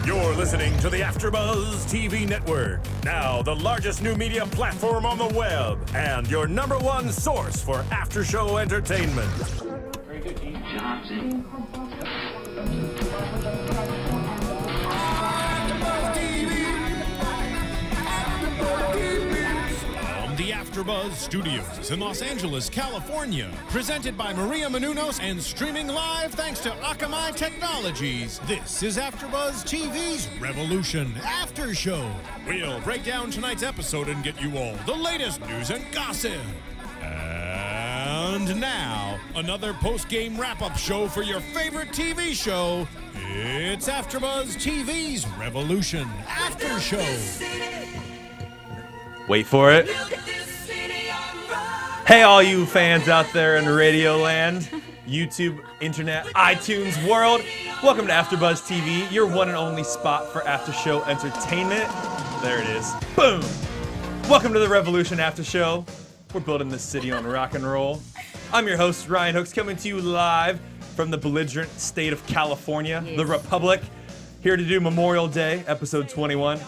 You're listening to the AFTERBUZZ TV network, now the largest new media platform on the web, and your #1 source for after-show entertainment. Very good, Dean Johnson. The AFTERBUZZ Studios in Los Angeles, California. Presented by Maria Menounos and streaming live thanks to Akamai Technologies. This is AFTERBUZZ TV's Revolution After Show. We'll break down tonight's episode and get you all the latest news and gossip. And now, another post-game wrap-up show for your favorite TV show. It's AFTERBUZZ TV's Revolution After Show. Wait for it. Hey, all you fans out there in Radioland, YouTube, Internet, iTunes world. Welcome to AFTERBUZZ TV, your one and only spot for after-show entertainment. There it is. Boom. Welcome to the Revolution After Show. We're building this city on rock and roll. I'm your host, Ryan Hooks, coming to you live from the belligerent state of California, the Republic. Here to do Memorial Day, episode 21.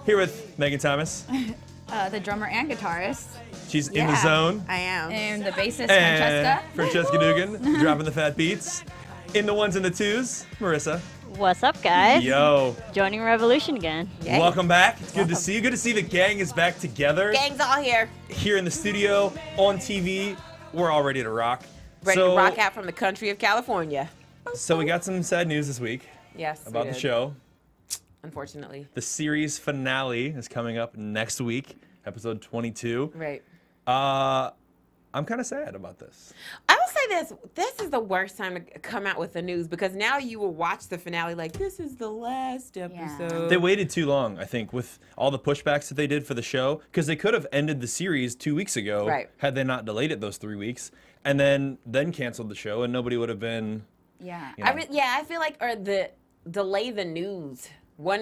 Here with Megan Thomas. The drummer and guitarist. She's in the zone. I am. And the bassist, And Francesca. Dugan, dropping the fat beats. In the ones and the twos, Marissa. What's up, guys? Yo. Joining Revolution again. Yay. Welcome back. It's good to see you. Good to see the gang is back together. Gang's all here. Here in the studio, on TV. We're all ready to rock. Ready to rock out from the country of California. So we got some sad news this week. Yes, about the show. Unfortunately. The series finale is coming up next week, episode 22. Right. I'm kind of sad about this. I will say this. This is the worst time to come out with the news because now you will watch the finale like, this is the last episode. Yeah. They waited too long, I think, with all the pushbacks that they did for the show, because they could have ended the series 2 weeks ago had they not delayed it those 3 weeks, and then canceled the show, and nobody would have been... Yeah. You know. I feel like, or delay the news. Two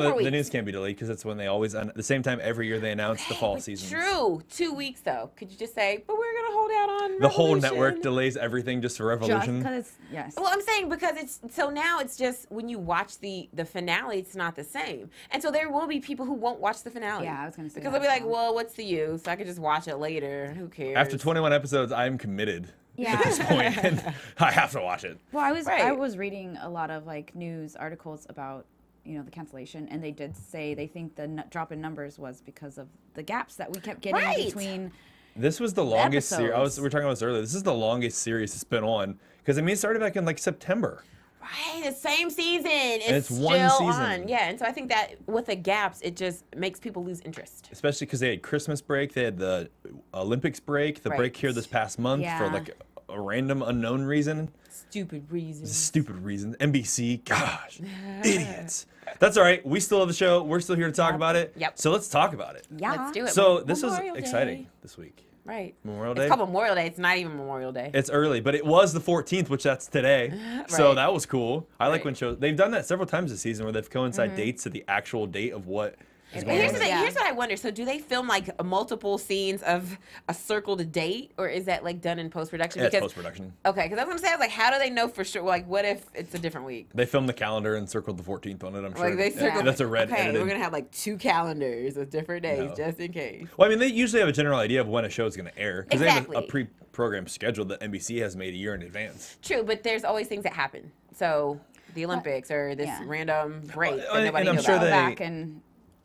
more weeks. The news can't be delayed because that's when they always, the same time every year they announce the fall season. True. 2 weeks though. Could you just say, but we're going to hold out on Revolution. The whole network delays everything just for Revolution. Just because, yes. Well, I'm saying because so now it's just when you watch the finale, it's not the same. And so there will be people who won't watch the finale. Yeah, I was going to say because they'll be like, well, what's the use? I could just watch it later. Who cares? After 21 episodes, I'm committed. Yeah. At this point, and I have to watch it. Well, I was reading a lot of like news articles about the cancellation, and they did say they think the drop in numbers was because of the gaps that we kept getting between. This was the longest series. We were talking about this earlier. This is the longest series it's been on because it started back in like September. Right, the same season. It's still one season. On. Yeah, and so I think that with the gaps, it just makes people lose interest. Especially because they had Christmas break, they had the Olympics break, the break here this past month for like a random unknown reason. Stupid reason. Stupid reason. NBC, gosh, idiots. That's all right. We still have the show. We're still here to talk about it. Yep. So let's talk about it. Yeah. Let's do it. So this is exciting this week. Right. Memorial Day. It's called Memorial Day. It's not even Memorial Day. It's early, but it was the 14th, which that's today. So that was cool. I like when shows, they've done that several times this season where they've coincided dates to the actual date of what is going on. Here's what I wonder. So do they film like multiple scenes of a circled date, or is that like done in post-production? Yeah, it's post-production. Okay, because that's what I'm saying. I was like, how do they know for sure? Like, what if it's a different week? They filmed the calendar and circled the 14th on it, I'm sure. Like they circled, that's a red Okay, edited. we're going to have like 2 calendars with different days just in case. Well, I mean, they usually have a general idea of when a show is going to air. Because they have a Exactly. pre-programmed schedule that NBC has made a year in advance. True, but there's always things that happen. So the Olympics or this random break that nobody knows about.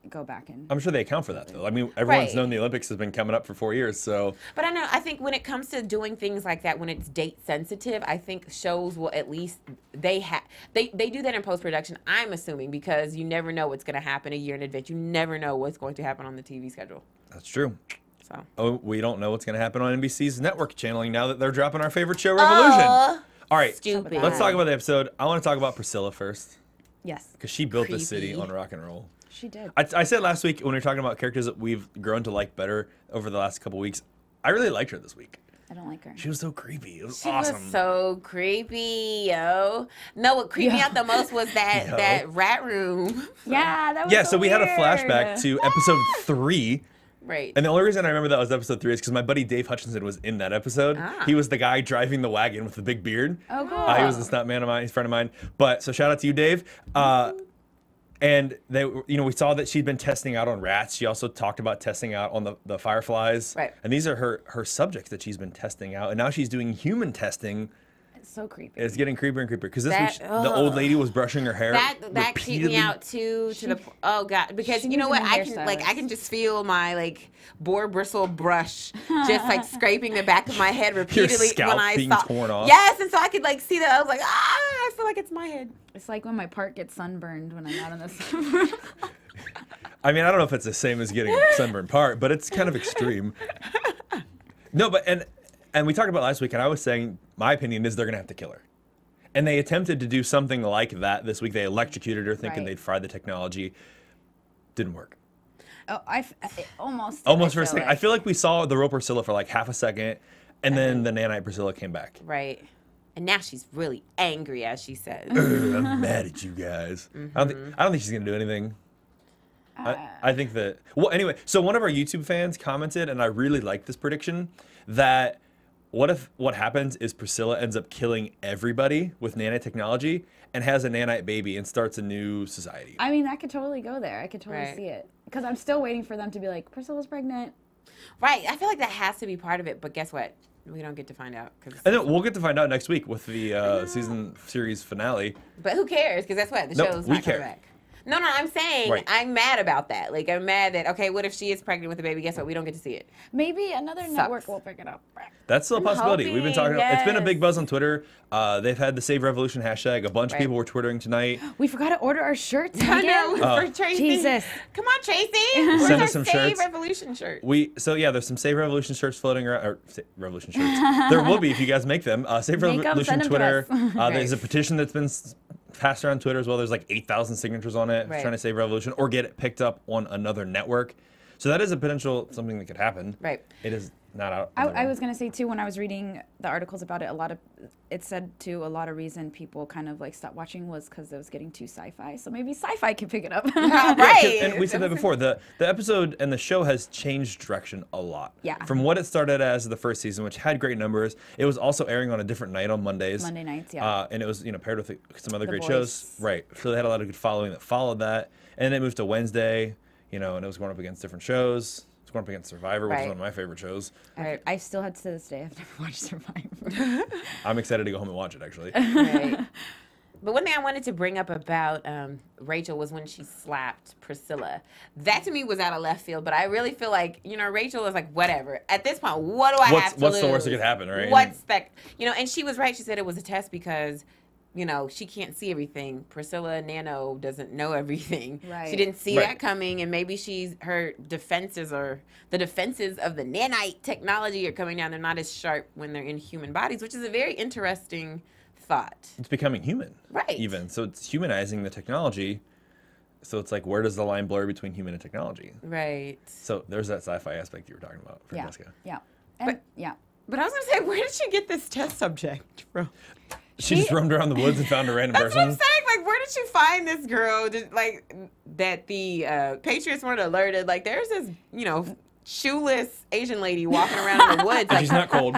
Go back and I'm sure they account for that though. I mean, everyone's known the Olympics has been coming up for 4 years, so. But I think when it comes to doing things like that, when it's date sensitive, I think shows will at least they do that in post production. I'm assuming because you never know what's going to happen a year in advance. You never know what's going to happen on the TV schedule. That's true. So. Oh, we don't know what's going to happen on NBC's network channeling now that they're dropping our favorite show, Revolution. All right, stupid. Let's talk about the episode. I want to talk about Priscilla first. Yes. Because she built this city on rock and roll. She did. I said last week when we were talking about characters that we've grown to like better over the last couple weeks, I really liked her this week. I don't like her. She was so creepy. It was She awesome. was so creepy, yo. No, what creeped me out the most was that rat room. Yeah, that was so we had a weird. flashback to episode 3. Right. And the only reason I remember that was episode 3 is because my buddy Dave Hutchinson was in that episode. Ah. He was the guy driving the wagon with the big beard. Oh, cool. He was a stunt man of mine, he's a friend of mine. But so shout out to you, Dave. And they, we saw that she'd been testing out on rats. She also talked about testing out on the fireflies. Right. And these are her subjects that she's been testing out. And now she's doing human testing. It's so creepy. It's getting creepier and creepier because this week the old lady was brushing her hair. That creeped me out too. Oh god, because you know what? I can just feel my boar bristle brush just scraping the back of my head repeatedly Your scalp when I being saw. torn off. Yes, and so I could see that. I was like, I feel like it's my head. It's like when my part gets sunburned when I'm out in the sun. I mean, I don't know if it's the same as getting a sunburned part, but it's kind of extreme. No, but and we talked about last week, and I was saying my opinion is they're gonna have to kill her. And they attempted to do something like that this week. They electrocuted her, thinking they'd fried the technology. Didn't work. Oh, almost. Almost for a second. I feel like we saw the real Priscilla for half a second, and then the nanite Priscilla came back. Right. And now she's really angry, as she says. I'm mad at you guys. I don't think she's gonna do anything. I think that. Well, anyway, so one of our YouTube fans commented, and I really like this prediction, that what if what happens is Priscilla ends up killing everybody with nanotechnology and has a nanite baby and starts a new society? I mean, that could totally go there. I could totally see it. Because I'm still waiting for them to be like, Priscilla's pregnant. Right. I feel like that has to be part of it. But guess what? We don't get to find out. I know, we'll get to find out next week with the series finale. But who cares? Because that's what the show's not coming back. No, I'm saying I'm mad about that. I'm mad that, okay, what if she is pregnant with a baby? Guess what? We don't get to see it. Maybe another network will pick it up. That's still a possibility. We've been talking about, it's been a big buzz on Twitter. They've had the Save Revolution hashtag. A bunch of people were twittering tonight. We forgot to order our shirts. I know. For Tracy. Jesus. Come on, Tracy. Send us some Save shirts. Revolution shirt. There's some Save Revolution shirts floating around. Or Revolution shirts. There will be if you guys make them. Save Revolution Twitter. There's a petition that's been passed around Twitter as well. There's 8,000 signatures on it trying to save Revolution or get it picked up on another network. So that is a potential something that could happen. Right. It is not out. I was going to say too, when I was reading the articles about it, it said too, a lot of reason people kind of stopped watching was because it was getting too sci-fi. So maybe sci-fi can pick it up. Right. And we said that before. The episode and the show has changed direction a lot. Yeah. From what it started as the first season, which had great numbers. It was also airing on a different night on Mondays. Monday nights, yeah. And it was paired with some other great Voice. shows. Right. So they had a lot of good following that followed that. And then it moved to Wednesday, and it was going up against different shows. It's going up against Survivor, which is one of my favorite shows. I still had to this day, I've never watched Survivor. I'm excited to go home and watch it, actually. Right. But one thing I wanted to bring up about Rachel was when she slapped Priscilla. That to me was out of left field, but I really feel like, Rachel is whatever. At this point, what do I have to lose? What's the worst that could happen, right? What's that? And she was right. She said it was a test because, she can't see everything. Priscilla Nano doesn't know everything. Right. She didn't see that coming, and maybe her defenses or the defenses of the nanite technology are coming down. They're not as sharp when they're in human bodies, which is a very interesting thought. It's becoming human. Right. Even. So it's humanizing the technology. So it's where does the line blur between human and technology? Right. So there's that sci-fi aspect you were talking about for Jessica. Yeah. But I was going to say, where did she get this test subject from? She just roamed around the woods and found a random person. That's what I'm saying. Where did you find this girl? That the Patriots weren't alerted. There's this, shoeless Asian lady walking around in the woods. She's not cold.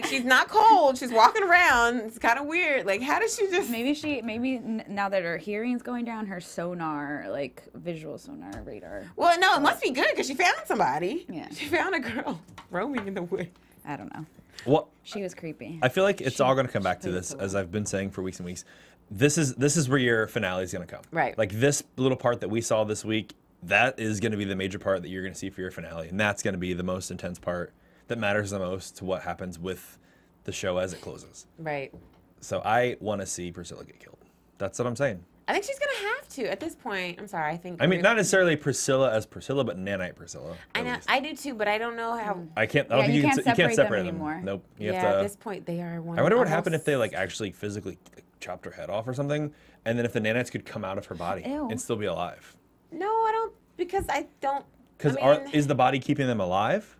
She's not cold. She's walking around. It's kind of weird. How does she just... Maybe now that her hearing's going down, her sonar, visual sonar radar. Well, no, it must be good because she found somebody. Yeah. She found a girl roaming in the woods. I don't know. Well, she was creepy. I feel like it's all going to come back to this, as I've been saying for weeks and weeks. This is where your finale is going to come. Right. This little part that we saw this week, that is going to be the major part that you're going to see for your finale. And that's going to be the most intense part that matters the most to what happens with the show as it closes. Right. So I want to see Priscilla get killed. That's what I'm saying. I think she's going to have to at this point. I'm sorry. I mean, not necessarily Priscilla as Priscilla, but nanite Priscilla. I know. I do too, but I don't know how. I don't think you can't separate them anymore. Nope. At this point, they are one. I wonder what happened if they actually physically chopped her head off or something, and then if the nanites could come out of her body and still be alive. No, I don't, because I don't. Because is the body keeping them alive?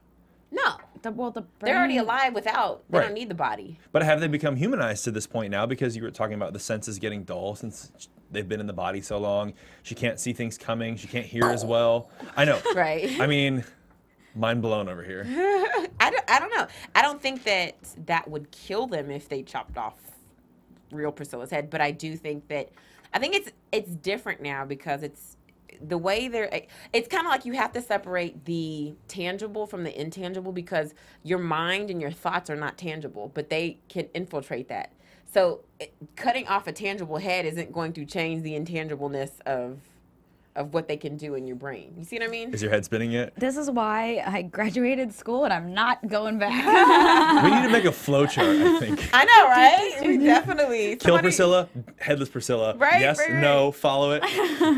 No. They're already alive without. They don't need the body. But have they become humanized to this point now? Because you were talking about the senses getting dull since they've been in the body so long. She can't see things coming. She can't hear as well. I know. Right. I mean, mind blown over here. I don't know. I don't think that would kill them if they chopped off real Priscilla's head. But I do think that it's different now because it's the way it's kind of like you have to separate the tangible from the intangible because your mind and your thoughts are not tangible, but they can infiltrate that. So cutting off a tangible head isn't going to change the intangibleness of what they can do in your brain. You see what I mean? Is your head spinning yet? This is why I graduated school and I'm not going back. We need to make a flow chart, I think. I know, right? We definitely. Kill Priscilla, headless Priscilla. Right, yes, right. no, follow it,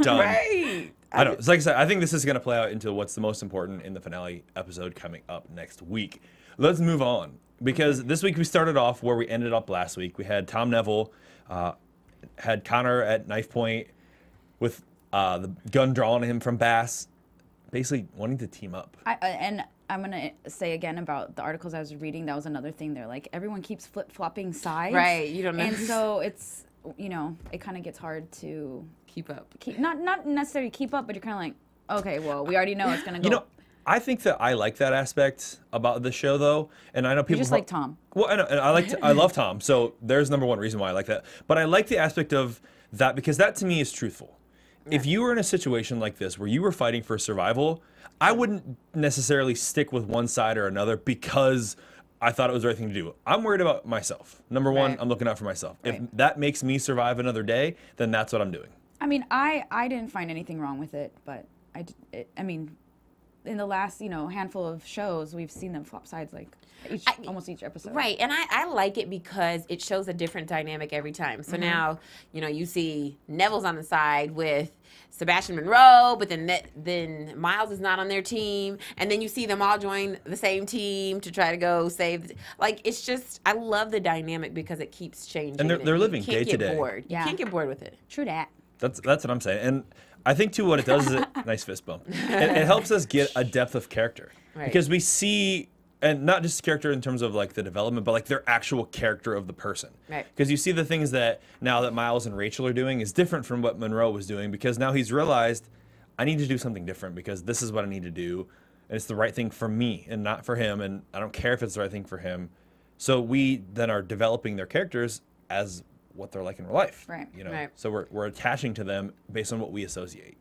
done. Right. I know. So like I said, I think this is going to play out into what's the most important in the finale episode coming up next week. Let's move on. Because this week we started off where we ended up last week. We had Tom Neville, had Connor at knife point with the gun drawn at him from Bass, basically wanting to team up. And I'm going to say again about the articles I was reading, that was another thing. They're like, everyone keeps flip-flopping sides. Right, you don't know. And so it's, you know, it kind of gets hard to keep up. Not necessarily keep up, but you're kind of like, okay, well, we already know it's going to go. You know, I think that I like that aspect about the show, though, and I know people just like Tom. Well, I know, and I love Tom, so there's number one reason why I like that. But I like the aspect of that because that to me is truthful. If you were in a situation like this where you were fighting for survival, I wouldn't necessarily stick with one side or another because I thought it was the right thing to do. I'm worried about myself. Number one, I'm looking out for myself. If that makes me survive another day, then that's what I'm doing. I mean, I didn't find anything wrong with it, but I mean, in the last, you know, handful of shows, we've seen them flop sides like almost each episode. Right, and I like it because it shows a different dynamic every time. So now, you know, you see Neville's on the side with Sebastian Monroe, but then Miles is not on their team, and then you see them all join the same team to try to go save. Like, it's just, I love the dynamic because it keeps changing. And they're living day to day. You can't get bored. Yeah. You can't get bored with it. True that. That's what I'm saying. And I think, too, what it does is nice fist bump. It helps us get a depth of character. Right. Because we see, and not just character in terms of, like, the development, but, like, their actual character of the person. Right. Because you see the things that now that Miles and Rachel are doing is different from what Monroe was doing because now he's realized, I need to do something different because this is what I need to do. And it's the right thing for me and not for him. And I don't care if it's the right thing for him. So we then are developing their characters as what they're like in real life. Right. You know? Right. So we're attaching to them based on what we associate.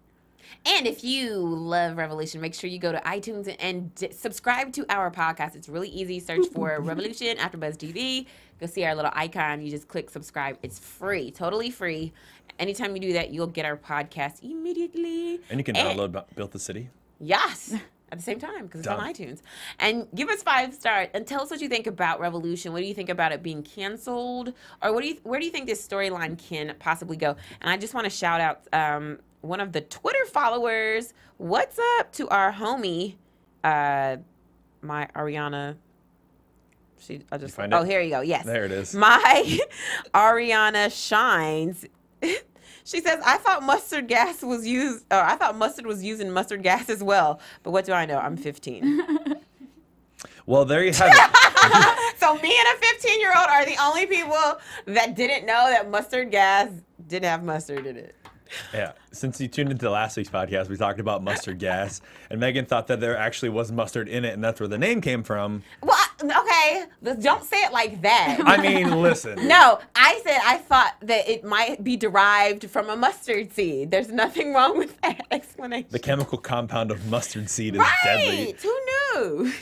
And if you love Revolution, make sure you go to iTunes and subscribe to our podcast. It's really easy. Search for Revolution AfterBuzz TV. Go see our little icon. You just click subscribe. It's free, totally free. Anytime you do that, you'll get our podcast immediately. And you can download Built the City. Yes. At the same time, because it's on Done. iTunes. And give us 5 stars and tell us what you think about Revolution. What do you think about it being canceled? Or where do you think this storyline can possibly go? And I just want to shout out one of the Twitter followers. What's up to our homie, my Ariana? Oh, here you go. Yes. There it is. My Ariana Shines. She says, I thought mustard gas was used, or I thought mustard was used in mustard gas as well. But what do I know? I'm 15. Well, there you have it. So me and a 15-year-old are the only people that didn't know that mustard gas did have mustard in it. Yeah. Since you tuned into last week's podcast, we talked about mustard gas. And Megan thought that there actually was mustard in it, and that's where the name came from. Well, okay. Don't say it like that. I mean, listen. No, I said I thought that it might be derived from a mustard seed. There's nothing wrong with that explanation. The chemical compound of mustard seed is right. deadly. Who knew?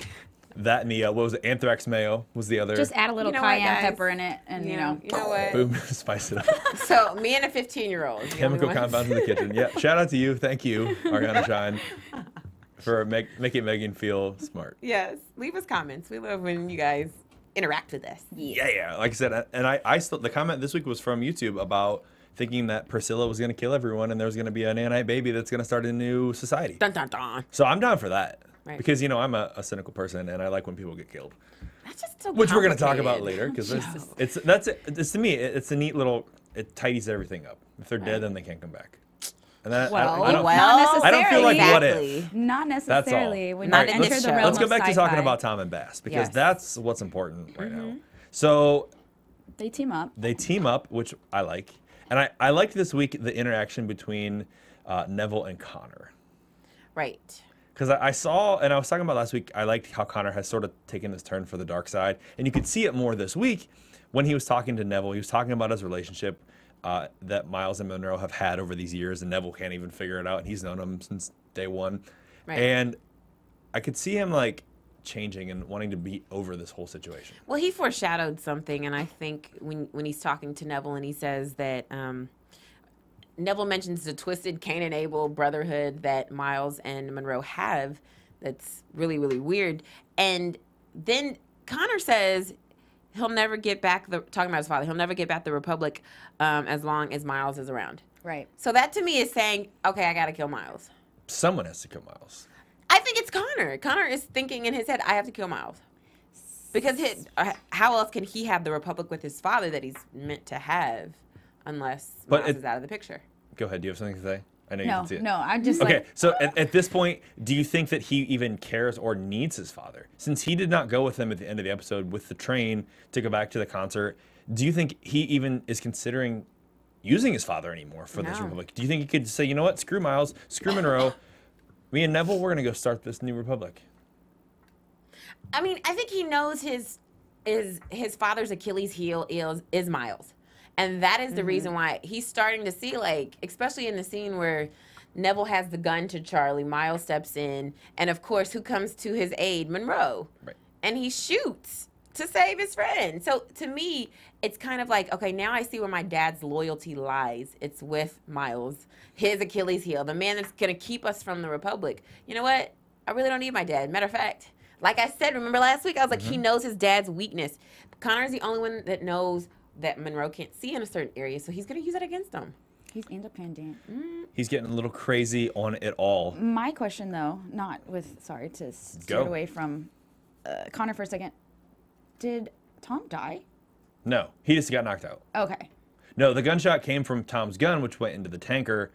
That and the, what was it, anthrax mayo was the other. Just add a little cayenne pepper in it, and you know what? Boom, spice it up. So me and a 15-year-old. Chemical compounds in the kitchen. Yeah, shout out to you. Thank you, Ariana Shine, for making Megan feel smart. Yes, leave us comments. We love when you guys interact with us. Yeah. Like I said, and I still, the comment this week was from YouTube about thinking that Priscilla was going to kill everyone and there was going to be a nanite baby that's going to start a new society. Dun dun dun. So I'm down for that. Right. Because, you know, I'm a cynical person and I like when people get killed. That's just so Which we're going to talk complicated. about later because it's to me, it's a neat little, it tidies everything up. If they're dead, then they can't come back. And that, Well, I don't, not necessarily. I don't feel like what Exactly. if. Not That's necessarily. all. When Not you in enter this the show. realm Let's go of back to talking sci-fi. about Tom and Bass because Yes. that's what's important right now. So They team up. they team up, which I like. And I liked this week the interaction between Neville and Connor. Right. Because I saw, and I was talking about last week, I liked how Connor has sort of taken this turn for the dark side. And you could see it more this week when he was talking to Neville, he was talking about his relationship that Miles and Monroe have had over these years, and Neville can't even figure it out, and he's known him since day one. Right. And I could see him like changing and wanting to be over this whole situation. Well, he foreshadowed something, and I think when he's talking to Neville and he says that Neville mentions the twisted Cain and Abel brotherhood that Miles and Monroe have, that's really, really weird. And then Connor says he'll never get back talking about his father, he'll never get back the Republic as long as Miles is around. Right. So that to me is saying, okay, I got to kill Miles. Someone has to kill Miles. I think it's Connor. Connor is thinking in his head, I have to kill Miles. Because how else can he have the Republic with his father that he's meant to have unless Miles is out of the picture? Go ahead. Do you have something to say? I know you can see it. No, I'm just okay, like... so at this point, do you think that he even cares or needs his father? Since he did not go with him at the end of the episode with the train to go back to the concert, do you think he even is considering using his father anymore for this Republic? Do you think he could say, you know what, screw Miles, screw Monroe, me and Neville, we're going to go start this new Republic? I mean, I think he knows his father's Achilles heel is Miles. And that is the reason why he's starting to see, like, especially in the scene where Neville has the gun to Charlie, Miles steps in, and of course, who comes to his aid? Monroe. Right. And he shoots to save his friend. So to me, it's kind of like, okay, now I see where my dad's loyalty lies. It's with Miles, his Achilles heel, the man that's going to keep us from the Republic. You know what? I really don't need my dad. Matter of fact, like I said, remember last week, I was like, he knows his dad's weakness. Connor's the only one that knows that Monroe can't see in a certain area, so he's going to use it against him. He's independent. He's getting a little crazy on it all. My question, though, sorry to steer away from Connor for a second. Did Tom die? No, he just got knocked out. Okay. No, the gunshot came from Tom's gun, which went into the tanker,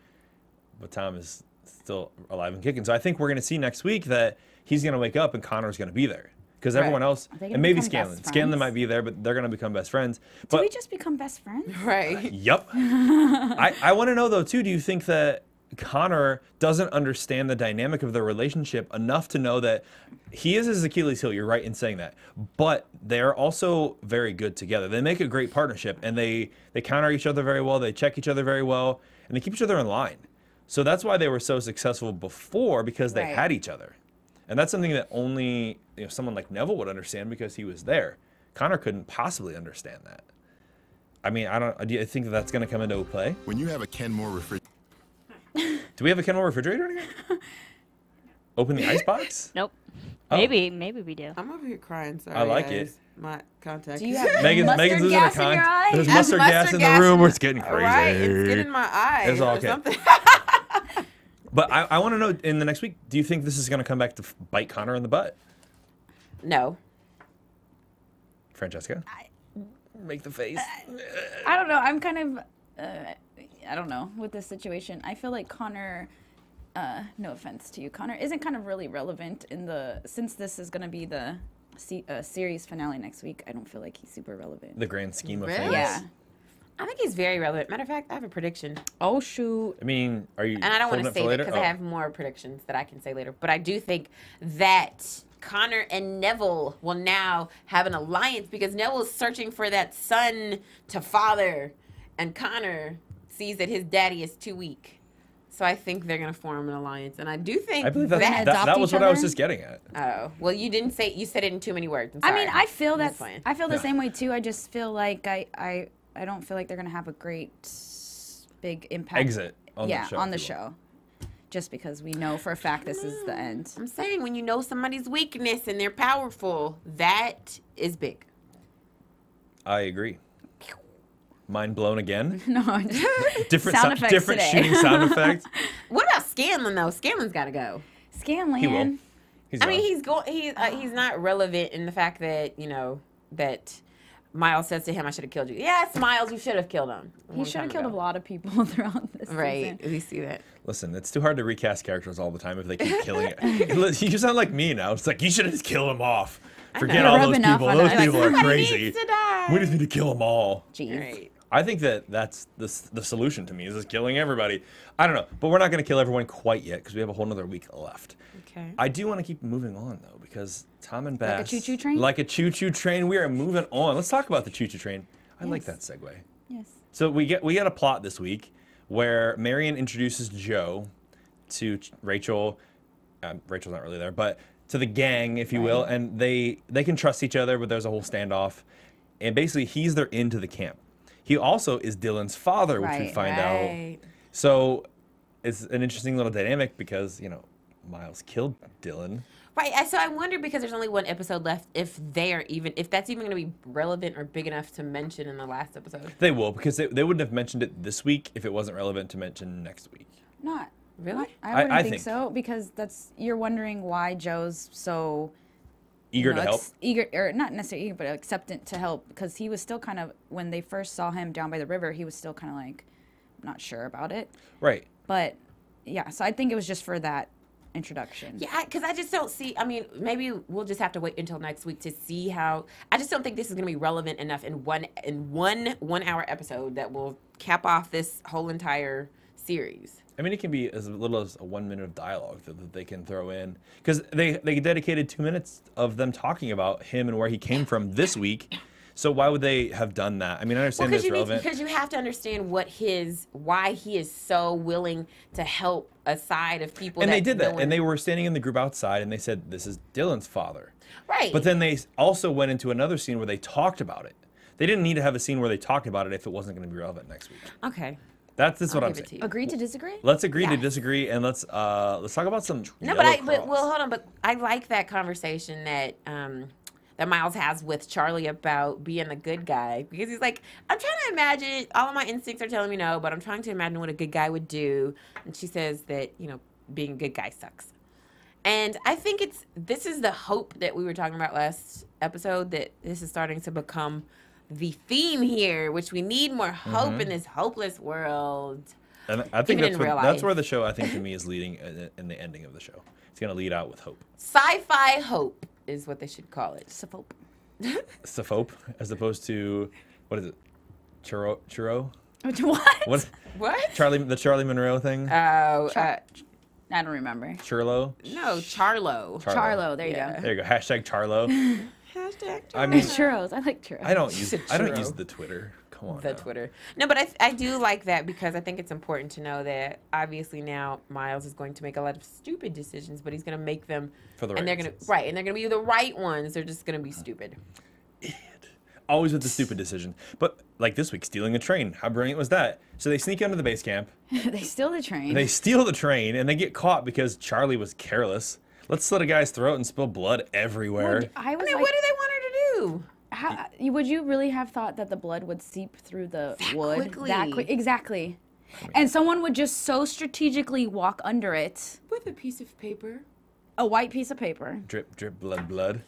but Tom is still alive and kicking. So I think we're going to see next week that he's going to wake up and Connor's going to be there. Because everyone else, and maybe Scanlan. Scanlan might be there, but they're going to become best friends. But, did we just become best friends? Right. Yep. I want to know, though, too, do you think that Connor doesn't understand the dynamic of their relationship enough to know that he is his Achilles heel? You're right in saying that. But they're also very good together. They make a great partnership, and they counter each other very well. They check each other very well, and they keep each other in line. So that's why they were so successful before, because they had each other. And that's something that only someone like Neville would understand because he was there. Connor couldn't possibly understand that. I mean, do you think that that's going to come into play? When you have a Kenmore refrigerator. Do we have a Kenmore refrigerator in here? Open the icebox? Nope. Oh. Maybe we do. I'm over here crying. Sorry, I like guys. it. My contact. Do you have Megan's losing her in your eye? There's mustard gas in the room where it's getting crazy. Right, it's getting in my eye. It's all okay. But I want to know, in the next week, do you think this is going to come back to bite Connor in the butt? No. Francesca? Make the face. I don't know. I'm kind of, I don't know, with this situation. I feel like Connor, no offense to you, Connor, isn't kind of really relevant since this is going to be the series finale next week. I don't feel like he's super relevant. The grand scheme of Really? things? Yeah. I think he's very relevant. Matter of fact, I have a prediction. Oh, shoot. I mean, are you And I don't want to say it because I have more predictions that I can say later. But I do think that Connor and Neville will now have an alliance because Neville's searching for that son to father. And Connor sees that his daddy is too weak. So I think they're going to form an alliance. And I do think I believe that was what I was just getting at. Oh. Well, you didn't say, you said it in too many words. I'm I sorry. mean, I feel the Yeah. same way, too. I just feel like I don't feel like they're going to have a great big impact. Exit on the show. Yeah, on the show. Just because we know for a fact this is the end. I'm saying when you know somebody's weakness and they're powerful, that is big. I agree. Mind blown again? No, Different sound effects different today. shooting sound effects. What about Scanlan though? Scanlan's got to go. Scanlan. He will. I mean, he's not relevant in the fact that that Miles says to him, "I should have killed you." Yes, Miles, you should have killed him. He should have killed a lot of people throughout this Right, season. we see that. Listen, it's too hard to recast characters all the time if they keep killing it. You sound like me now. It's like, you should have just killed them off. Forget all those people. Those people are crazy. Needs to die. We just need to kill them all. Jeez. Right. I think that's the solution to me, is just killing everybody. I don't know, but we're not going to kill everyone quite yet because we have a whole nother week left. Okay. I do want to keep moving on though, because Tom and Bass. Like a choo-choo train? Like a choo-choo train. We are moving on. Let's talk about the choo-choo train. I like that Yes. segue. Yes. So we get a plot this week where Marion introduces Joe to Rachel. Rachel's not really there, but to the gang, if you will, and they can trust each other, but there's a whole standoff, and basically he's their into the camp. He also is Dylan's father, which we Right, find out. So it's an interesting little dynamic because Miles killed Dylan. Right. So I wonder, because there's only one episode left, if that's even going to be relevant or big enough to mention in the last episode. They will, because they wouldn't have mentioned it this week if it wasn't relevant to mention next week. Not Really? I wouldn't I think think. so, because you're wondering why Joe's so Eager to help. eager, or not necessarily eager, but acceptant to help, because he was still kind of, when they first saw him down by the river, he was still kind of like not sure about it. Right. But yeah, so I think it was just for that introduction. Yeah, because I just don't see. I mean, maybe we'll just have to wait until next week to see how. I just don't think this is going to be relevant enough in one 1 hour episode that will cap off this whole entire series. I mean, it can be as little as a 1 minute of dialogue that they can throw in, because they dedicated 2 minutes of them talking about him and where he came from this week. So why would they have done that? I mean, I understand it's relevant. Because you have to understand why he is so willing to help a side of people. And they did that, and they were standing in the group outside, and they said, "This is Dylan's father." Right. But then they also went into another scene where they talked about it. They didn't need to have a scene where they talked about it if it wasn't going to be relevant next week. Okay. That's what I'll I'm give it to saying. you. Agree to disagree? Let's agree to Yes. disagree, and let's talk about some. No, yellow but cross. hold on. But I like that conversation that that Miles has with Charlie about being the good guy, because he's like, I'm trying to imagine. All of my instincts are telling me no, but I'm trying to imagine what a good guy would do. And she says that being a good guy sucks. And I think this is the hope that we were talking about last episode, that this is starting to become the theme here, which we need more hope in this hopeless world. And I think Even in real that's life. where the show, I think, to me, is leading in the ending of the show. It's going to lead out with hope. Sci-fi hope is what they should call it. Soap. Sophope, as opposed to, what is it? Churro? What? What? What? The Charlie Monroe thing? Oh, I don't remember. Churlo? no, Charlo. Charlo, there you go. There you go. Hashtag Charlo. Hashtag I mean, Churros. I like churros. I don't use Churro. the Twitter. Come on. the now. Twitter. No, but I do like that, because I think it's important to know that obviously now Miles is going to make a lot of stupid decisions, but he's going to make them For the and right they're going reasons. to and they're going to be the right ones. They're just going to be stupid. Always with the stupid decision. But like this week, stealing a train. How brilliant was that? So they sneak under the base camp. They steal the train. They steal the train, and they get caught because Charlie was careless. Let's slit a guy's throat and spill blood everywhere. I was I mean, like, what do they want her to do? would you really have thought that the blood would seep through the wood quickly. that quick? Exactly. And someone would just so strategically walk under it, With a piece of paper. a white piece of paper. Drip, drip, blood, blood.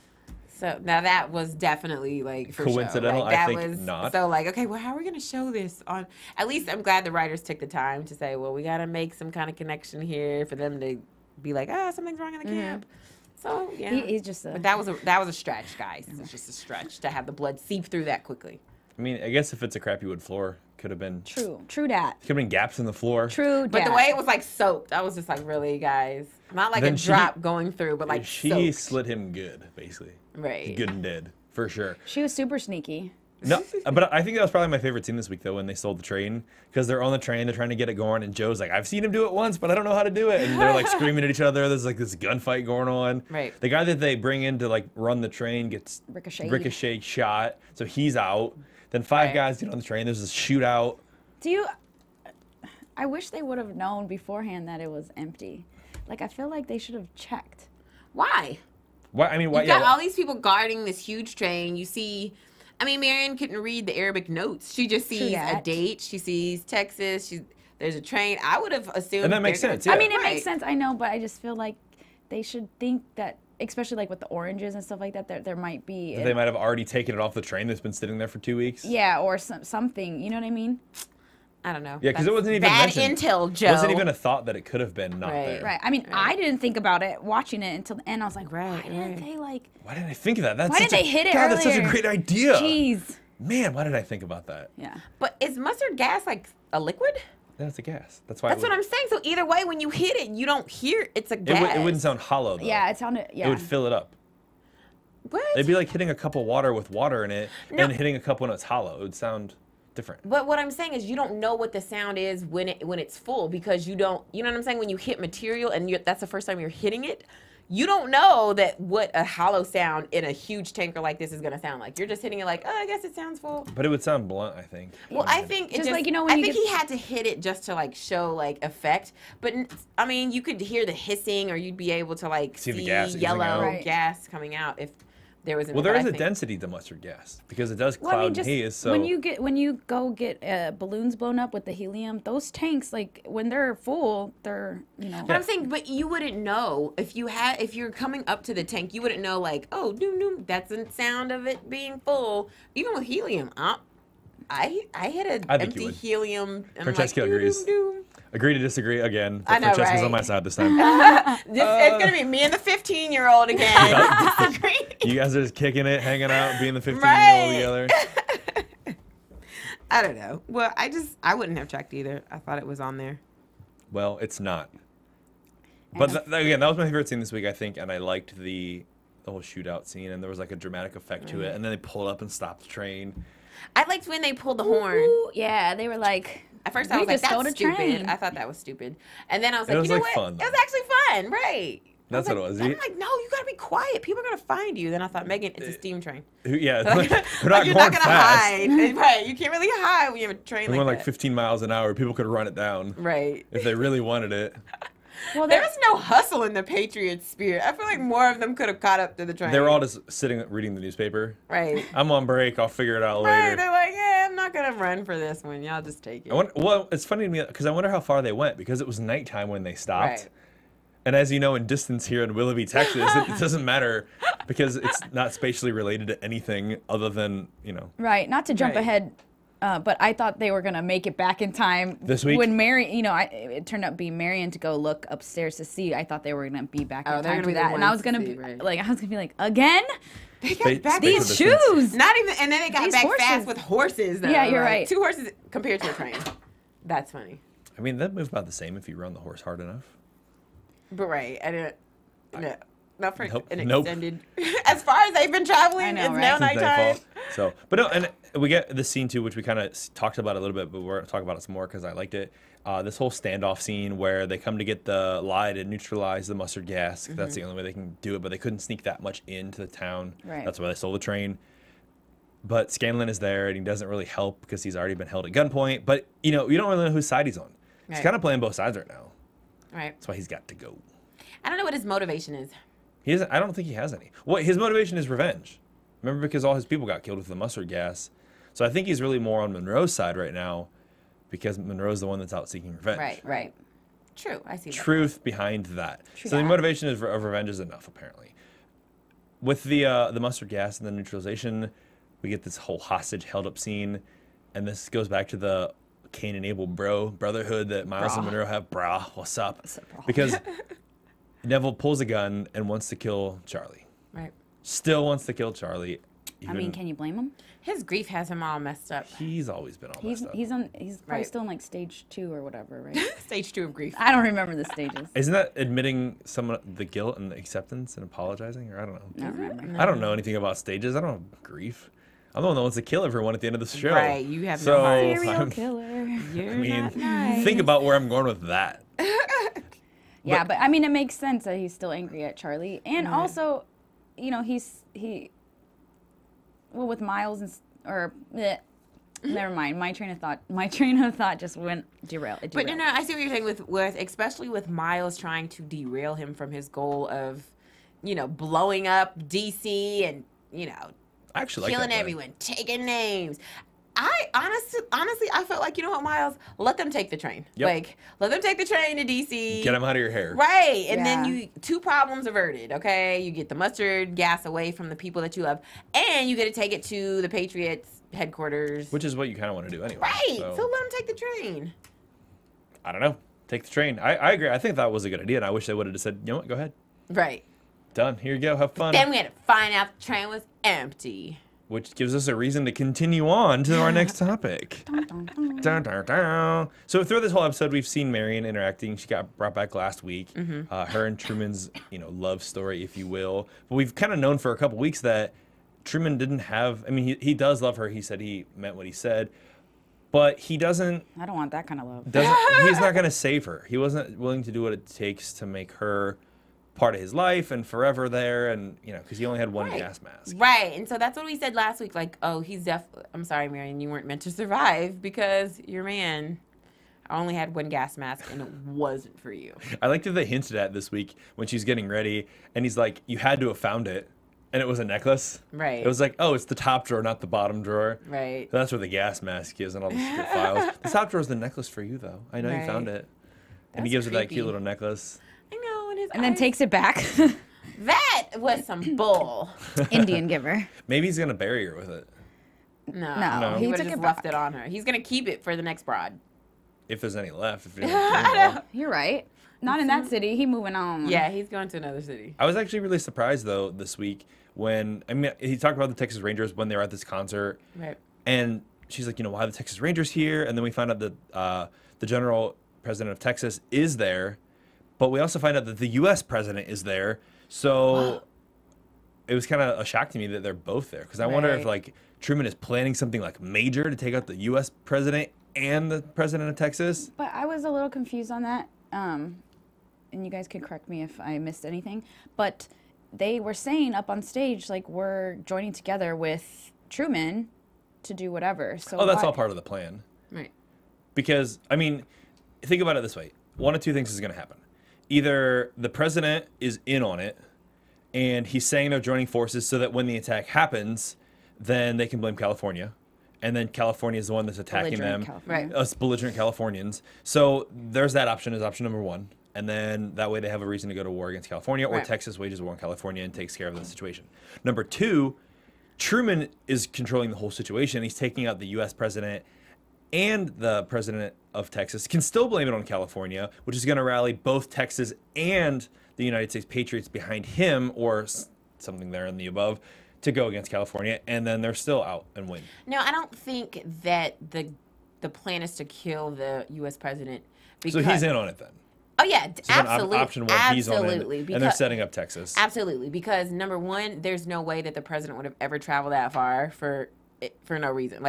So now that was definitely like for Coincidental? Show. Like, I that think was, not. So like, okay, well, how are we gonna show this on? At least I'm glad the writers took the time to say, well, we gotta make some kind of connection here for them to be like, something's wrong in the camp. So yeah, He's just a. but that was a stretch, guys. It's just a stretch to have the blood seep through that quickly. I mean, I guess if it's a crappy wood floor, could have been True dat. could have been gaps in the floor. True dat. But the way it was like soaked, I was just like, really, guys? Not like Then a she- drop going through, but like She soaked. slit him good, basically. Right. Good and dead, for sure. She was super sneaky. No, but I think that was probably my favorite scene this week, though, when they stole the train. Because they're on the train, they're trying to get it going, and Joe's like, I've seen him do it once, but I don't know how to do it. And they're like screaming at each other. There's like this gunfight going on. Right. The guy that they bring in to like run the train gets Ricocheted. shot, so he's out. Then five Right. guys get on the train. There's this shootout. I wish they would have known beforehand that it was empty. Like, I feel like they should have checked. Why? Why? I mean, why? You got Yeah, all these people guarding this huge train. You see, I mean, Marion couldn't read the Arabic notes. She just sees a that. date. She sees Texas. There's a train. I would have assumed. And that makes they're gonna- sense, yeah. I mean, it Right. makes sense, I know, but I just feel like they should think that, especially like with the oranges and stuff like that, there might be. they might have already taken it off the train that's been sitting there for 2 weeks. Yeah, or something. You know what I mean? I don't know. Yeah, because it That's wasn't even bad mentioned. intel, Joe. Wasn't even a thought that it could have been not Right. there. Right. I mean, I didn't think about it watching it until the end. I was like, Right, why didn't right. they like? Why didn't I think of that? That's Why such didn't they hit it God, that's such a earlier? great idea. Jeez. Man, why did I think about that? Yeah. But is mustard gas like a liquid? That's a gas. That's why. That's what I'm saying. So either way, when you hit it, you don't hear it's a gas. It wouldn't sound hollow though. Yeah, it sounded. Yeah. It would fill it up. What? It'd be like hitting a cup of water with water in it and hitting a cup when it's hollow. It would sound different. But what I'm saying is you don't know what the sound is when it's full because you don't. You know what I'm saying? When you hit material and that's the first time you're hitting it. You don't know what a hollow sound in a huge tanker like this is going to sound like. You're just hitting it like, oh, I guess it sounds full. But it would sound blunt, I think. Well, I think just like, you know, when I think he had to hit it just to like show like effect. But I mean, you could hear the hissing, or you'd be able to like see the gas yellow gas coming out if there was. Well, there is a density to mustard gas because it does cloud and haze. So when you go get balloons blown up with the helium, those tanks, like when they're full, they're, you know. But I'm saying, but you wouldn't know if you're coming up to the tank, you wouldn't know like, oh, doom doom, that's the sound of it being full. Even with helium, I hit an empty helium. And Francesca like, agrees. Doom, doom. Agree to disagree again. I know, Francesca's right? on my side this time. It's gonna be me and the 15-year-old again. Disagree. You guys are just kicking it, hanging out, being the 15-year-old together. I don't know. Well, I wouldn't have checked either. I thought it was on there. Well, it's not. But again, that was my favorite scene this week, I think, and I liked the whole shootout scene, and there was like a dramatic effect to it, and then they pulled up and stopped the train. I liked when they pulled the horn. Ooh, yeah, they were like. At first I was like, that's stupid. I thought that was stupid. And then I was like, you know what? Fun, it was actually fun, right? That's what it was. I'm like, no, you gotta be quiet. People are gonna find you. Then I thought, Megan, it's a steam train. Yeah, like, they're like you're not gonna fast. hide. Right, you can't really hide when you have a train They like went that. 15 miles an hour. People could run it down. Right. If they really wanted it. Well, there was no hustle in the Patriots spirit. I feel like more of them could have caught up to the train. They were all just sitting reading the newspaper. Right. I'm on break. I'll figure it out later. Right. They're like, yeah, I'm not gonna run for this one. Y'all just take it. Well, it's funny to me because I wonder how far they went because it was nighttime when they stopped. Right. And as you know, in distance here in Willoughby, Texas, it doesn't matter because it's not spatially related to anything other than, you know. Right. Not to jump ahead, but I thought they were going to make it back in time. This week? When Mary, you know, it turned out being Marion to go look upstairs to see. I thought they were going to be back in time for that. And I was going to be like, again? They got back these shoes. Not even, and then they got These back horses. fast with horses. Though, Yeah, you're right. 2 horses compared to a train. That's funny. I mean, that moves about the same if you run the horse hard enough. But right, I didn't. No, not for an Nope. extended. As far as they've been traveling, know, it's right? now Since nighttime. nightfall. So, but no, and we get the scene too, which we kind of talked about a little bit, but we're going to talk about it some more because I liked it. This whole standoff scene where they come to get the lye to neutralize the mustard gas. That's the only way they can do it, but they couldn't sneak that much into the town. Right. That's why they stole the train. But Scanlon is there, and he doesn't really help because he's already been held at gunpoint. But, you know, you don't really know whose side he's on. He's kind of playing both sides right now. Right. That's why he's got to go. I don't know what his motivation is. He isn't, I don't think he has any. Well, his motivation is revenge. Remember, because all his people got killed with the mustard gas. So I think he's really more on Monroe's side right now because Monroe's the one that's out seeking revenge. Right. True. I see that. Truth behind that. So the motivation of revenge is enough, apparently. With the mustard gas and the neutralization, we get this whole hostage held up scene. And this goes back to the Cain and Abel brotherhood that Miles and Monroe have. Brah, what's up? Because Neville pulls a gun and wants to kill Charlie. Right. Still wants to kill Charlie. I mean, can you blame him? His grief has him all messed up. He's always been all messed up. He's probably still in like stage 2 or whatever, right? Stage 2 of grief. I don't remember the stages. Isn't that admitting the guilt and the acceptance and apologizing? Or I don't know. I don't remember. I don't know anything about stages. I don't have grief. I'm the one that wants to kill everyone at the end of the show. Right, you have so, no heart. Serial killer. You're I mean, not nice. think about where I'm going with that. Yeah, but I mean, it makes sense that he's still angry at Charlie, and also, you know, well, with Miles never mind. My train of thought just went derailed. But no, I see what you're saying with especially with Miles trying to derail him from his goal of, you know, blowing up DC and, you know, I actually like killing that everyone, taking names. I honestly, I felt like, you know what, Miles, let them take the train. Yep. Like, let them take the train to DC. Get him out of your hair. Right. And then Yeah. 2 problems averted, okay? You get the mustard gas away from the people that you love, and you get to take it to the Patriots headquarters. Which is what you kind of want to do anyway. Right. So, So let them take the train. I don't know. Take the train. I agree. I think that was a good idea, and I wish they would have just said, you know what, go ahead. Right. Done. Here you go. Have fun. Then we had to find out the train was empty. which gives us a reason to continue on to our next topic. Dun, dun, dun. So through this whole episode, we've seen Marion interacting. She got brought back last week. Her and Truman's, love story, if you will. But we've kind of known for a couple weeks that Truman didn't have. I mean, he does love her. He said he meant what he said, but he doesn't. I don't want that kind of love. He's not going to save her. He wasn't willing to do what it takes to make her part of his life and forever there, and because he only had one gas mask. Right, and so that's what we said last week. Like, oh, I'm sorry, Marion, you weren't meant to survive because your man only had one gas mask and it wasn't for you. I like that they hinted at this week when she's getting ready, and he's like, "You had to have found it," and it was a necklace. Right. It was like, oh, it's the top drawer, not the bottom drawer. Right. So that's where the gas mask is and all the secret files. The top drawer is the necklace for you, though. I know you found it. And he gives her that cute little necklace. I know, and then takes it back. That was some bull. Indian giver. Maybe he's gonna bury her with it. No. He He would took have it just left back. it on her. He's gonna keep it for the next broad. If there's any left. If I You're right. Not in that city. He moving on. Yeah, he's going to another city. was actually really surprised though this week when he talked about the Texas Rangers when they were at this concert. Right. And she's like, why are the Texas Rangers here? And then we found out that the general president of Texas is there. But we also find out that the U.S. president is there. So it was kind of a shock to me that they're both there. Because I wonder if, Truman is planning something, major to take out the U.S. president and the president of Texas. But I was a little confused on that. And you guys can correct me if I missed anything. But they were saying up on stage, we're joining together with Truman to do whatever. So that's all part of the plan. Right. Because, think about it this way. One of two things is going to happen. Either the president is in on it, and he's saying they're joining forces so that when the attack happens, then they can blame California. And then California is the one that's attacking them. Us belligerent Californians. So there's that option as option number one. And then that way they have a reason to go to war against California, or Texas wages war on California and takes care of the situation. Number two, Truman is controlling the whole situation. He's taking out the U.S. president, and the president of Texas can still blame it on California, which is going to rally both Texas and the United States Patriots behind him, or something there in the above, to go against California, and then they're still out and win. No, I don't think that the plan is to kill the U.S. president. So he's in on it then. Oh yeah, So absolutely. Option one, he's on it, and they're setting up Texas. Absolutely, because number one, there's no way that the president would have ever traveled that far for no reason.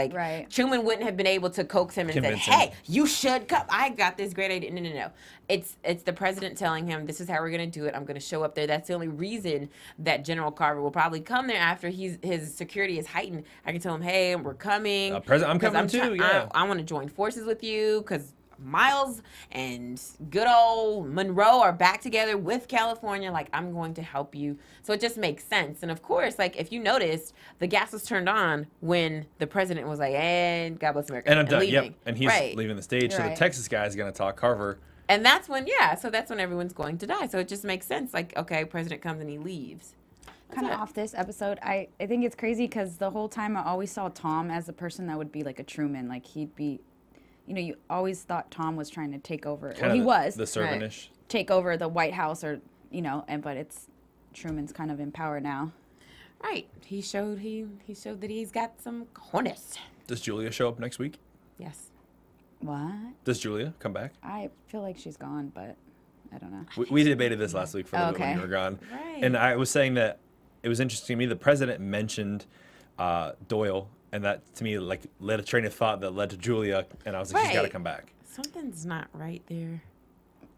Truman wouldn't have been able to coax him and say, "Hey, you should come. I got this great idea." No. It's the president telling him, "This is how we're gonna do it. I'm gonna show up there." That's the only reason that General Carver will probably come there after his security is heightened. I can tell him, "Hey, we're coming. I'm coming too. Yeah, I want to join forces with you because Miles and good old Monroe are back together with California. I'm going to help you." So it just makes sense. And of course, if you noticed, the gas was turned on when the president was like, "And God bless America," and I'm done. leaving. Yep, and he's leaving the stage. So the Texas guy is going to talk Carver. And that's when, so that's when everyone's going to die. So it just makes sense. Okay, president comes and he leaves. Kind of off this episode, I think it's crazy because the whole time I always saw Tom as the person that would be like a Truman. He'd be, you always thought Tom was trying to take over. Well, he was. The servant-ish. Take over the White House but it's Truman's kind of in power now. Right. He showed that he's got some cojones. Does Julia show up next week? Yes. What? Does Julia come back? I feel like she's gone, but I don't know. We debated this last week for a little bit when you were gone. Right. And I was saying that it was interesting to me. The president mentioned Doyle, and that to me led a train of thought that led to Julia, and I was like, she's got to come back. Something's not right there.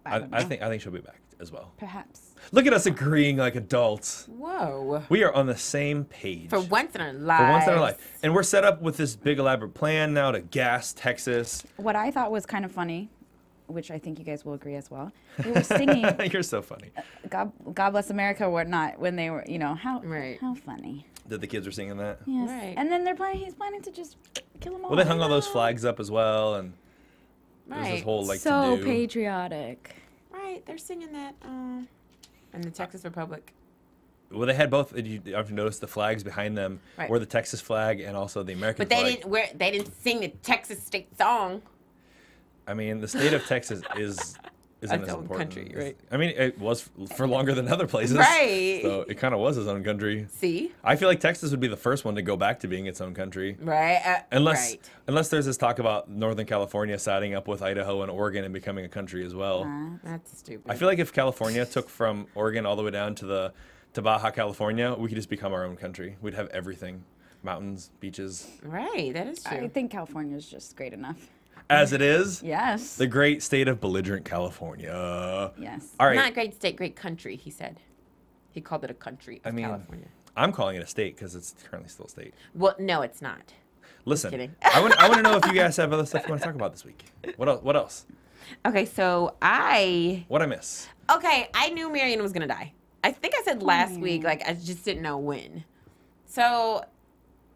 I think she'll be back as well. Perhaps. Look at us agreeing like adults. Whoa. We are on the same page. For once in our lives. For once in our life. And we're set up with this big elaborate plan now to gas Texas. What I thought was kind of funny, which I think you guys will agree as well, they were singing You're so funny. God Bless America or whatnot when they were, how funny. That the kids were singing that? Yes. Right. And then he's planning to just kill them all. Well, they hung all those flags up as well, and there was this whole so to-do. patriotic. Right. They're singing that in the Texas Republic. Well, they had both. I've noticed the flags behind them were the Texas flag and also the American flag. But they didn't sing the Texas state song. I mean, the state of Texas is isn't its as own important. country, right? I mean, it was for longer than other places. Right. So it kind of was its own country. See? I feel like Texas would be the first one to go back to being its own country. Right. Unless right. there's this talk about Northern California siding up with Idaho and Oregon and becoming a country as well. That's stupid. I feel like if California took from Oregon all the way down to Baja California, we could just become our own country. We'd have everything. Mountains, beaches. Right, that is true. I think California is just great enough. As it is? Yes. The great state of belligerent California. Yes. All right. Not a great state, great country, he said. He called it a country of California. I'm calling it a state because it's currently still a state. Well, no, it's not. Listen, kidding. I want to know if you guys have other stuff you want to talk about this week. What else? Okay, so What I miss? Okay, I knew Marion was going to die. I think I said last week, like, I just didn't know when. So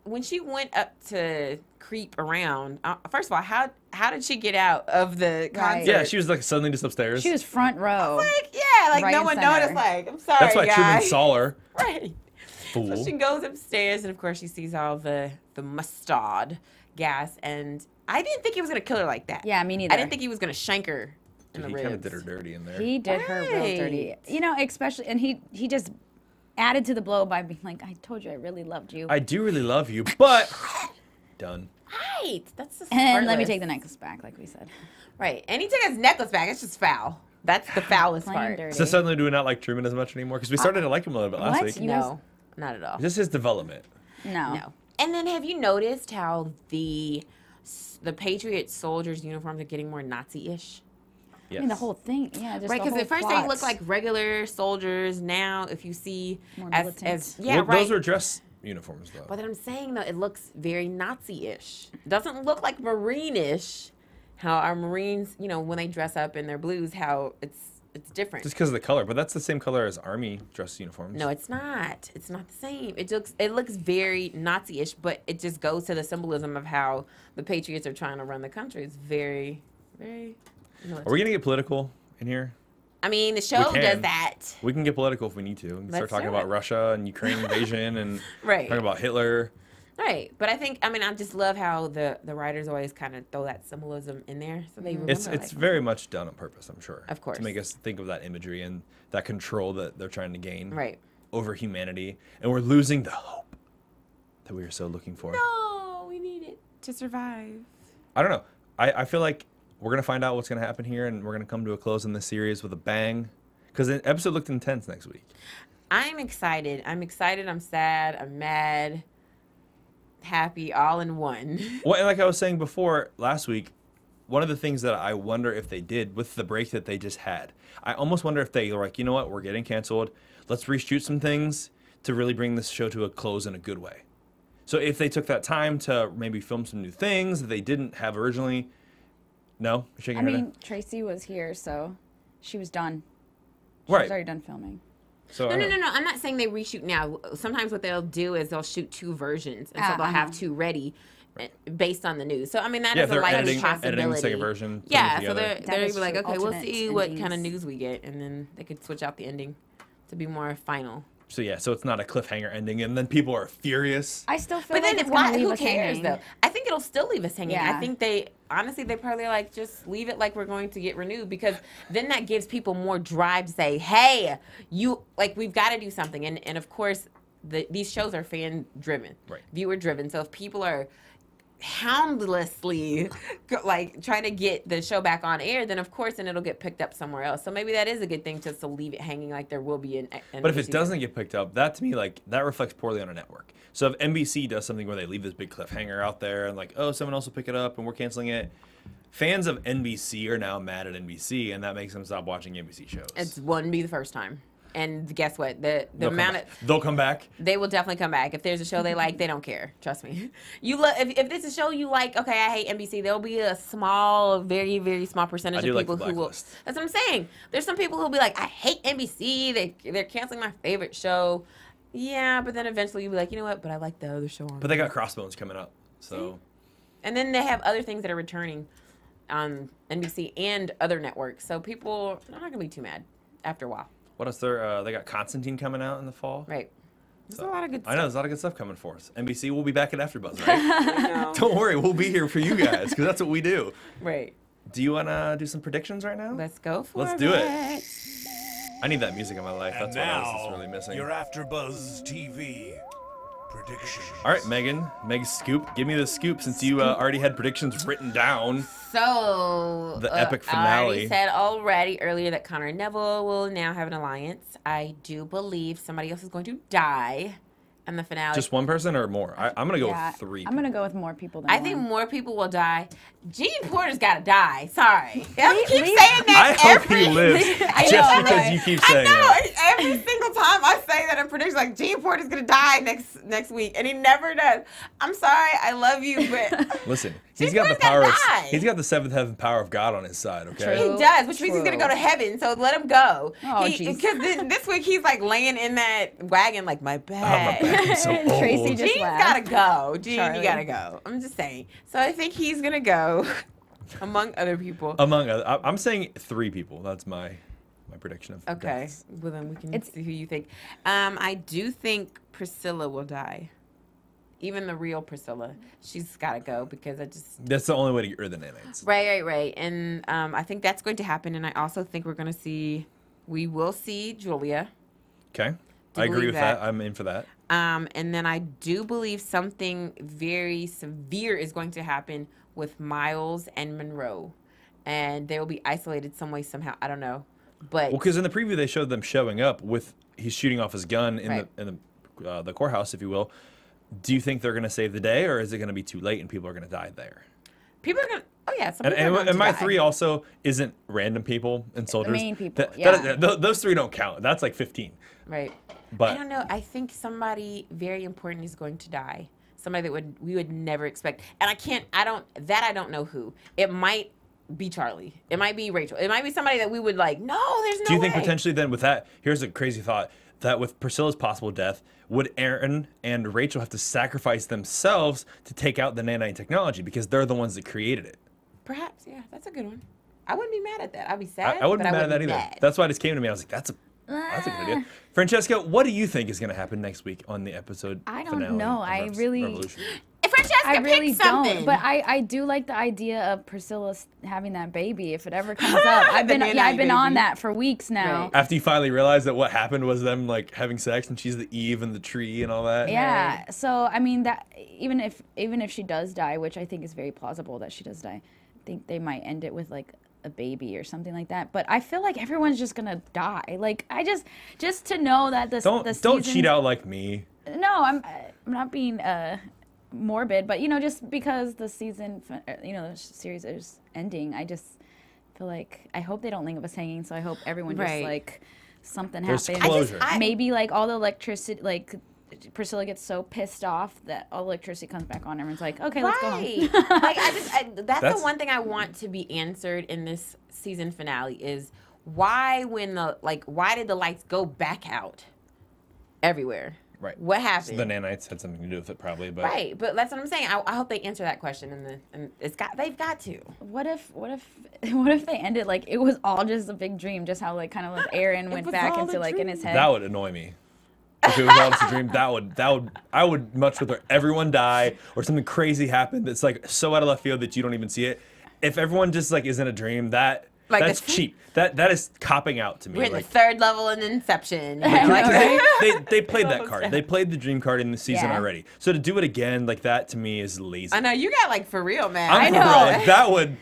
when she went up to creep around, first of all, how did she get out of the concert? Yeah, she was like suddenly just upstairs. She was front row. Like, yeah, like Right no in one center. noticed. Like, I'm sorry, That's why guys. Truman saw her. Right. Fool. So she goes upstairs, and of course, she sees all the mustard gas, and I didn't think he was gonna kill her like that. Yeah, me neither. I didn't think he was gonna shank her in Dude, the he ribs. kind of did her dirty in there. He did her real dirty. You know, especially, and he just added to the blow by being like, I told you I really loved you. I do really love you, but done. Right. That's just And let me heartless. take the necklace back, like we said. Right. And he took his necklace back. It's just foul. That's the foulest Plain part. dirty. So suddenly do we not like Truman as much anymore? Because we started to like him a little bit last What? week. You No, not at all. Just his development. No. No. And then have you noticed how the Patriot soldiers' uniforms are getting more Nazi-ish? Yes. I mean, the whole thing, yeah. Just Right, because because at first they look like regular soldiers. Now, if you see More as militant. yeah, Well, right. Those were dress uniforms, though. But I'm saying though, it looks very Nazi-ish. Doesn't look like Marine-ish. How our Marines, you know, when they dress up in their blues, how it's different. Just because of the color, but that's the same color as Army dress uniforms. No, it's not. It's not the same. It looks very Nazi-ish, but it just goes to the symbolism of how the Patriots are trying to run the country. It's very, very militant. Are we gonna get political in here? I mean, the show can. does that. We can get political if we need to. We can start Let's talking do about it. Russia and Ukraine invasion and Right. talking about Hitler. Right. But I just love how the writers always kind of throw that symbolism in there. So they remember. It's like, very much done on purpose, I'm sure. Of course. To make us think of that imagery and that control that they're trying to gain Right. over humanity. And we're losing the hope that we were so looking for. No, we need it to survive. I don't know. I feel like we're going to find out what's going to happen here, and we're going to come to a close in this series with a bang. Because the episode looked intense next week. I'm excited. I'm sad. I'm mad. Happy, all in one. Well, and like I was saying before, last week, one of the things that I wonder if they did with the break that they just had, I almost wonder if they were like, you know what, we're getting canceled. Let's reshoot some things to really bring this show to a close in a good way. So if they took that time to maybe film some new things that they didn't have originally, no? You're shaking I your head mean, Tracy was here, so she was done. She Right. was already done filming. So No. I'm not saying they reshoot now. Sometimes what they'll do is they'll shoot two versions, and so they'll have two ready based on the news. So I mean, that Yeah, is a they're likely editing possibility. the second version. putting it Yeah, so together. they're That is like, true. okay, we'll Alternate see what kind of endings. news we get, and then they could switch out the ending to be more final. So yeah, so it's not a cliffhanger ending, and then people are furious. I still feel But like then it's gonna leave who us cares hanging. though? I think it'll still leave us hanging. Yeah. I think they probably are like, just leave it like we're going to get renewed, because then that gives people more drive to say, hey, we've got to do something. And of course, these shows are fan driven, Right. viewer driven. So if people are houndlessly like trying to get the show back on air, then of course, then it'll get picked up somewhere else. So maybe that is a good thing, just to leave it hanging like there will be an But if it doesn't get picked up, that to me, like, that reflects poorly on a network. So if NBC does something where they leave this big cliffhanger out there and like, oh, someone else will pick it up and we're canceling it, fans of NBC are now mad at NBC, and that makes them stop watching NBC shows. it wouldn't be the first time. And guess what? The amount of They'll come back. They will definitely come back. If there's a show they like, they don't care. Trust me. If it's a show you like, okay, I hate NBC, there'll be a small, very, very small percentage I do of like people the who will. Blacklist. That's what I'm saying. There's some people who'll be like, I hate NBC. They're canceling my favorite show. Yeah, but then eventually you'll be like, you know what? But I like the other show. But they got Crossbones coming up. So And then they have other things that are returning on NBC and other networks. So people are not going to be too mad after a while. what else? They got Constantine coming out in the fall. Right. There's So, a lot of good I know stuff. there's a lot of good stuff coming for us. NBC will be back at AfterBuzz, right? Don't worry, we'll be here for you guys because that's what we do. Right. Do you wanna do some predictions right now? Let's go for it. Let's do it. I need that music in my life. And That's what I was now, just really missing. your AfterBuzz TV predictions. All right, Megan. Meg's scoop. Give me the scoop since you already had predictions written down. So, The epic I already finale. said earlier that Connor and Neville will now have an alliance. I do believe somebody else is going to die in the finale. Just one person or more? I'm gonna go Yeah, with 3. I'm gonna go with more people than I one. think more people will die. Gene Porter's got to die. Sorry. I keep leave- saying I that hope every he lives I just know, because right? you keep I saying know. that. Every single time I say that in predictions, like Gene Porter's gonna die next week, and he never does. I'm sorry. I love you, but Listen, Gene he's got the Porter's gotta power. die. He's got the 7th heaven power of God on his side. Okay. he True. does, which means he's gonna go to heaven. So let him go. Oh, jeez. Because this week he's like laying in that wagon, like my Oh, my bag. back is so old. Tracy just Gene's laughed. gotta go. Gene, Charlie. you gotta go. I'm just saying. So I think he's gonna go, among other people. Among other, I'm saying 3 people. That's my prediction of Okay, deaths. well then we can It's- see who you think. I do think Priscilla will die. Even the real Priscilla, she's gotta go because I just That's the only way to get rid of the nanites. right. And I think that's going to happen. And I also think we will see Julia. Okay. Do I agree believe with that. I'm in for that. And then I do believe something very severe is going to happen with Miles and Monroe, and they will be isolated some way somehow. I don't know, but Well, because in the preview they showed them showing up with he's shooting off his gun in Right. the courthouse, if you will. Do you think they're going to save the day, or is it going to be too late and people are going to die there? people are gonna. Oh yeah, some And, people are going and to my die. 3 also isn't random people and soldiers. main people, Those 3 don't count. That's like 15. Right. But I don't know. I think somebody very important is going to die. Somebody that we would never expect. And I don't know who. It might be Charlie. It might be Rachel. It might be somebody that we would like, no, there's no do you think way. potentially then with that, here's a crazy thought, that with Priscilla's possible death, would Aaron and Rachel have to sacrifice themselves to take out the nanite technology because they're the ones that created it? Perhaps, yeah. That's a good one. I wouldn't be mad at that. I'd be sad. I wouldn't but be mad at that wouldn't be either. mad. That's why it just came to me. I was like, that's a good idea. Francesca, what do you think is going to happen next week on the episode I finale don't know. of I really- Revolution? If Francesca, I really pick something. don't, but I do like the idea of Priscilla having that baby if it ever comes up. I've been nanite on baby. that for weeks now. Right. After you finally realize that what happened was them like having sex and she's the Eve and the tree and all that. Yeah. So I mean that even if she does die, which I think is very plausible that she does die, I think they might end it with like a baby or something like that. But I feel like everyone's just gonna die. Like I just to know that the Don't season, cheat out like me. No, I'm not being morbid, but just because the season, the series is ending, I just feel like I hope they don't leave us hanging. So I hope everyone just Right. like something There's happens. closure. Maybe like all the electricity, like Priscilla gets so pissed off that all electricity comes back on. Everyone's like, okay, let's go home. Right. Like that's the one thing I want to be answered in this season finale is why did the lights go back out everywhere? Right. What So happened? the nanites had something to do with it probably, but Right, but that's what I'm saying. I hope they answer that question, and they've got to. What if they ended like it was all just a big dream, just how like kind of like Aaron went was back all into a like in his head. that would annoy me. If it was all just a dream, I would much rather everyone die or something crazy happen that's like so out of left field that you don't even see it. If everyone just like is in a dream, that's cheap. That is copping out to me. We're in Like, the third level in Inception. they played that card. They played the dream card in the season Yeah. already. So to do it again like that to me is lazy. I know you got like for real, man. I'm for real. Like, that would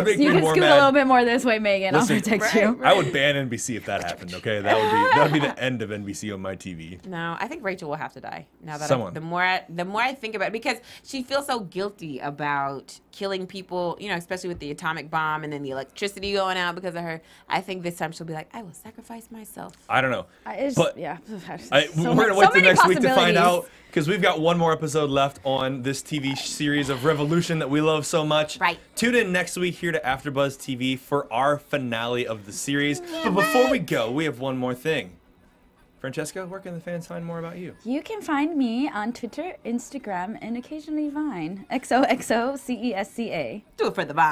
make You me can more scoot mad. a little bit more this way, Megan. Listen, I'll protect right, you. I would ban NBC if that happened. Okay, that would be the end of NBC on my TV. No, I think Rachel will have to die. Now that Someone. the more I think about it, because she feels so guilty about killing people, especially with the atomic bomb and then the electricity going out because of her. I think this time she'll be like, I will sacrifice myself. I don't know. But Yeah. So We're gonna wait till next week to find possibilities. out because we've got one more episode left on this TV series of Revolution that we love so much. Right. Tune in next week here to AfterBuzz TV for our finale of the series. But before we go, we have one more thing. Francesca, where can the fans find more about you? You can find me on Twitter, Instagram, and occasionally Vine. XOXOCESCA. Do it for the vine.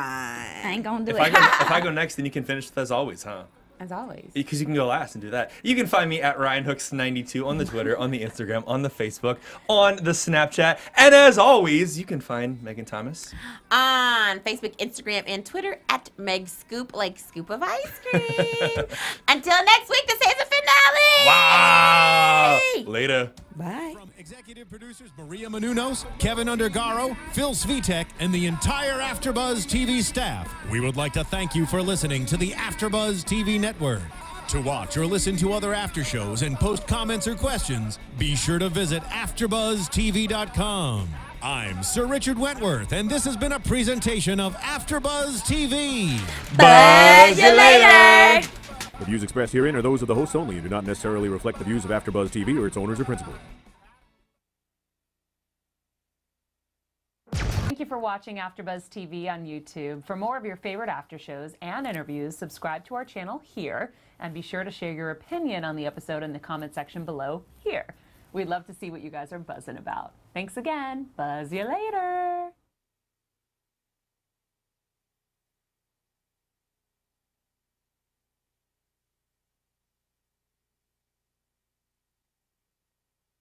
I ain't gonna do If it. I go next, then you can finish as always, huh? As always. Because you can go last and do that. You can find me at RyanHooks92 on the Twitter, on the Instagram, on the Facebook, on the Snapchat. And as always, you can find Megan Thomas On Facebook, Instagram, and Twitter at Meg Scoop, like scoop of ice cream. Until next week, the season finale. Wow! Later. Bye. From executive producers Maria Menounos, Kevin Undergaro, Phil Svitek, and the entire AfterBuzz TV staff, we would like to thank you for listening to the AfterBuzz TV network. To watch or listen to other after shows and post comments or questions, be sure to visit AfterBuzzTV.com. I'm Sir Richard Wentworth, and this has been a presentation of AfterBuzz TV. Buzz you later. The views expressed herein are those of the hosts only and do not necessarily reflect the views of AfterBuzz TV or its owners or principals. Thank you for watching AfterBuzz TV on YouTube. For more of your favorite after shows and interviews, subscribe to our channel here, and be sure to share your opinion on the episode in the comment section below here. We'd love to see what you guys are buzzing about. Thanks again. Buzz you later.